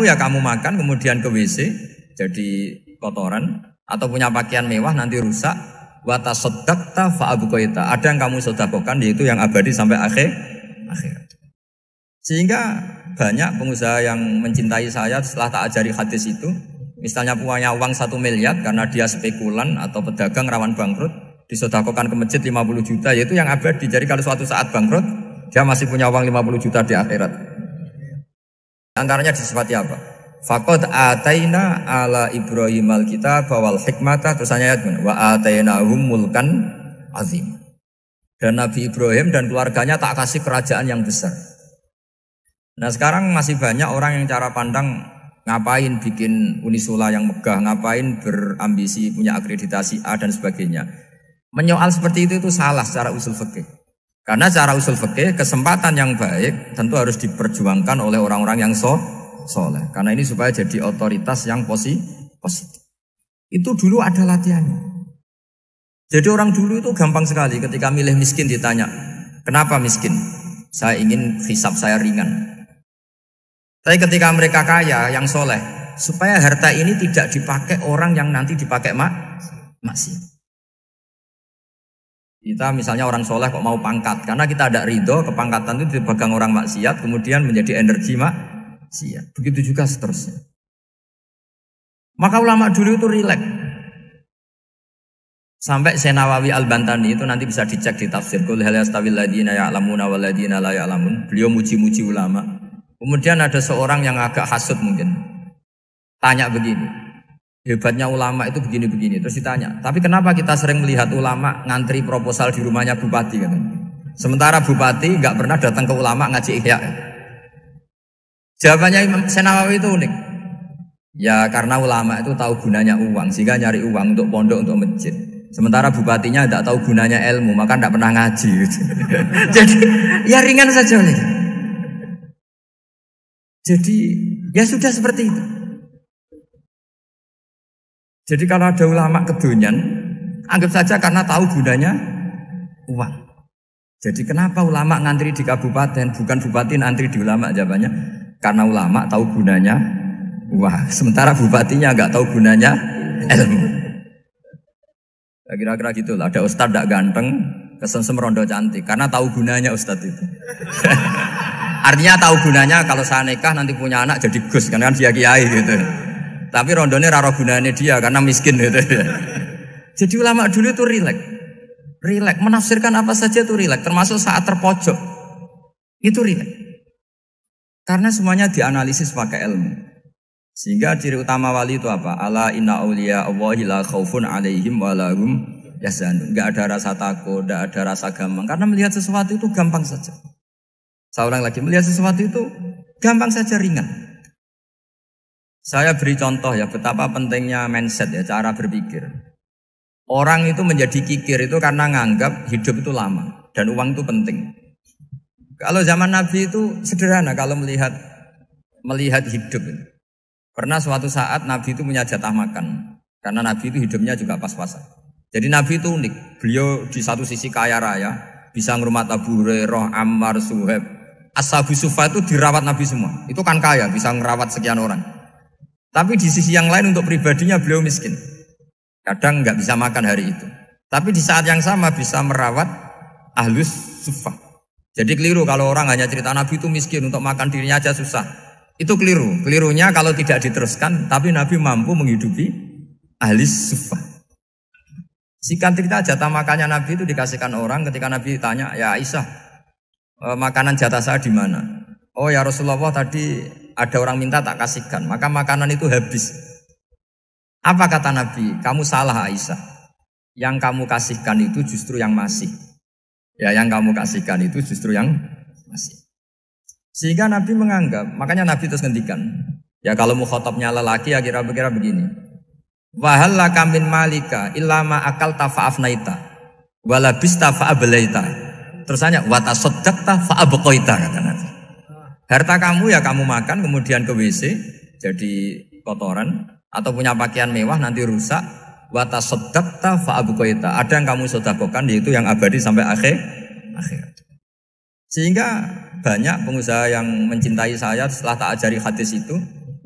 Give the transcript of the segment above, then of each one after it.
kamu ya kamu makan kemudian ke WC jadi kotoran, atau punya pakaian mewah nanti rusak. Wa tasaddaqta fa abqaita. Ada yang kamu sedekahkan yaitu yang abadi sampai akhirat. Sehingga banyak pengusaha yang mencintai saya setelah tak ajari hadis itu, misalnya punya uang 1 miliar karena dia spekulan atau pedagang rawan bangkrut, disedekahkan ke masjid 50 juta, yaitu yang abadi. Jadi kalau suatu saat bangkrut, dia masih punya uang 50 juta di akhirat. Antaranya disifati apa? Faqad ataina ala Ibrahim al-kitab wal hikmata, terusannya ayat wa atainahum mulkan azim. Dan Nabi Ibrahim dan keluarganya tak kasih kerajaan yang besar. Nah sekarang masih banyak orang yang cara pandang ngapain bikin unisula yang megah, ngapain berambisi punya akreditasi A dan sebagainya. Menyoal seperti itu salah secara usul fikih. Karena secara usul fikih kesempatan yang baik tentu harus diperjuangkan oleh orang-orang yang soleh. Karena ini supaya jadi otoritas yang positif. Itu dulu ada latihannya. Jadi orang dulu itu gampang sekali ketika milih miskin ditanya, kenapa miskin? Saya ingin hisab saya ringan. Tapi ketika mereka kaya yang soleh, supaya harta ini tidak dipakai orang yang nanti dipakai maksiat. Kita misalnya orang soleh kok mau pangkat, karena kita ada ridho kepangkatan itu dipegang orang maksiat, kemudian menjadi energi maksiat. Begitu juga seterusnya. Maka ulama dulu itu rileks. Sampai Senawawi Al-Bantani itu nanti bisa dicek di tafsir. Qul hal yastawil ladzina ya'lamuna wal ladzina la ya'lamun. Beliau muji-muji ulama. Kemudian ada seorang yang agak hasud mungkin. Tanya begini. Hebatnya ulama itu begini-begini. Terus ditanya, tapi kenapa kita sering melihat ulama ngantri proposal di rumahnya bupati kan? Sementara bupati enggak pernah datang ke ulama ngaji ihya. Jawabannya Imam Senawawi itu unik. Ya karena ulama itu tahu gunanya uang, sehingga nyari uang untuk pondok, untuk masjid. Sementara bupatinya tidak tahu gunanya ilmu, maka tidak pernah ngaji. Jadi ya ringan saja. Jadi ya sudah seperti itu. Jadi kalau ada ulama kedonyan, anggap saja karena tahu gunanya uang. Jadi kenapa ulama ngantri di kabupaten, bukan bupati ngantri di ulama? Jawabannya karena ulama tahu gunanya uang. Sementara bupatinya nggak tahu gunanya ilmu. Ya, kira-kira gitu lah. Ada ustadz tidak ganteng, kesemsem rondo cantik, karena tahu gunanya ustadz itu. Artinya tahu gunanya kalau saya nikah nanti punya anak jadi gus, karena kan dia kiai gitu. Tapi rondone raro gunanya dia karena miskin gitu. Jadi ulama dulu itu rileks, menafsirkan apa saja itu rileks, termasuk saat terpojok itu rileks. Karena semuanya dianalisis pakai ilmu. Sehingga ciri utama wali itu apa? Ala inna awliya Allahi la khaufun alaihim wa lahum yahzanun. Enggak ada rasa takut, enggak ada rasa gampang. Karena melihat sesuatu itu gampang saja. Saya ulang lagi, melihat sesuatu itu gampang saja, ringan. Saya beri contoh ya betapa pentingnya mindset ya, cara berpikir. Orang itu menjadi kikir itu karena nganggap hidup itu lama dan uang itu penting. Kalau zaman Nabi itu sederhana kalau melihat hidup. Pernah suatu saat Nabi itu punya jatah makan. Karena Nabi itu hidupnya juga pas-pasan. Jadi Nabi itu unik. Beliau di satu sisi kaya raya, bisa ngurmat Abu Hurairah, Ammar, Suhaib. Ashabu Sufa itu dirawat Nabi semua. Itu kan kaya, bisa ngerawat sekian orang. Tapi di sisi yang lain untuk pribadinya beliau miskin. Kadang nggak bisa makan hari itu. Tapi di saat yang sama bisa merawat Ahlus Sufa. Jadi keliru kalau orang hanya cerita Nabi itu miskin, untuk makan dirinya aja susah. Itu keliru. Kelirunya kalau tidak diteruskan, tapi Nabi mampu menghidupi ahli sufa. Singkat cerita jatah makannya Nabi itu dikasihkan orang ketika Nabi ditanya, ya Aisyah, makanan jatah saya di mana? Oh ya Rasulullah, tadi ada orang minta tak kasihkan, maka makanan itu habis. Apa kata Nabi? Kamu salah Aisyah. Yang kamu kasihkan itu justru yang masih. Ya yang kamu kasihkan itu justru yang masih. Sehingga Nabi menganggap, makanya Nabi terus ngendikan, ya kalau mukhatabnya lelaki ya kira-kira begini. Wa hal laka min malika illa ma akalta fa afnaita wa labista fa ablaita. Terusannya wa tasaddaqta fa abqaita, kata Nabi. Harta kamu ya kamu makan kemudian ke WC jadi kotoran, atau punya pakaian mewah nanti rusak, wa tasaddaqta fa abqaita. Ada yang kamu sedekahkan yaitu yang abadi sampai akhirat. Sehingga banyak pengusaha yang mencintai saya setelah tak ajari hadis itu,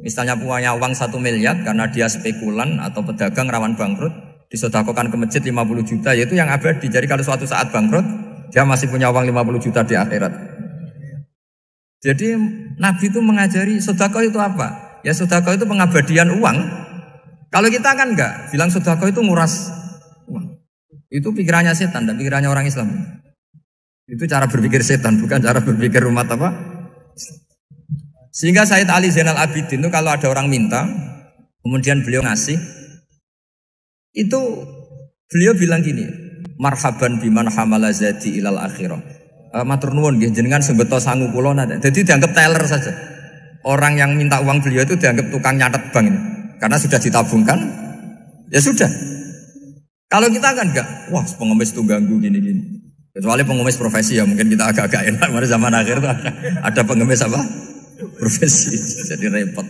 Misalnya punya uang 1 miliar karena dia spekulan atau pedagang rawan bangkrut, disedekahkan ke masjid 50 juta, yaitu yang abadi. Jadi kalau suatu saat bangkrut, dia masih punya uang 50 juta di akhirat. Jadi Nabi itu mengajari sedekah itu apa? Ya sedekah itu pengabadian uang. Kalau kita kan enggak, bilang sedekah itu nguras uang. Itu pikirannya setan dan pikirannya orang Islam. Itu cara berpikir setan, bukan cara berpikir umat apa? Sehingga Sayyid Ali Zainal Abidin itu kalau ada orang minta, kemudian beliau ngasih, itu beliau bilang gini, marhaban biman hamala zadi ilal akhirah. Matur nuwun nggih jenengan sing beto sangu kula nate. Jadi dianggap teller saja. Orang yang minta uang beliau itu dianggap tukang nyatet bank ini. Karena sudah ditabungkan, ya sudah. Kalau kita kan enggak, wah pengemis itu ganggu gini-gini. Kecuali pengemis profesi ya mungkin kita agak-agak enak. Pada zaman akhir itu ada pengemis apa? Profesi. Jadi repot.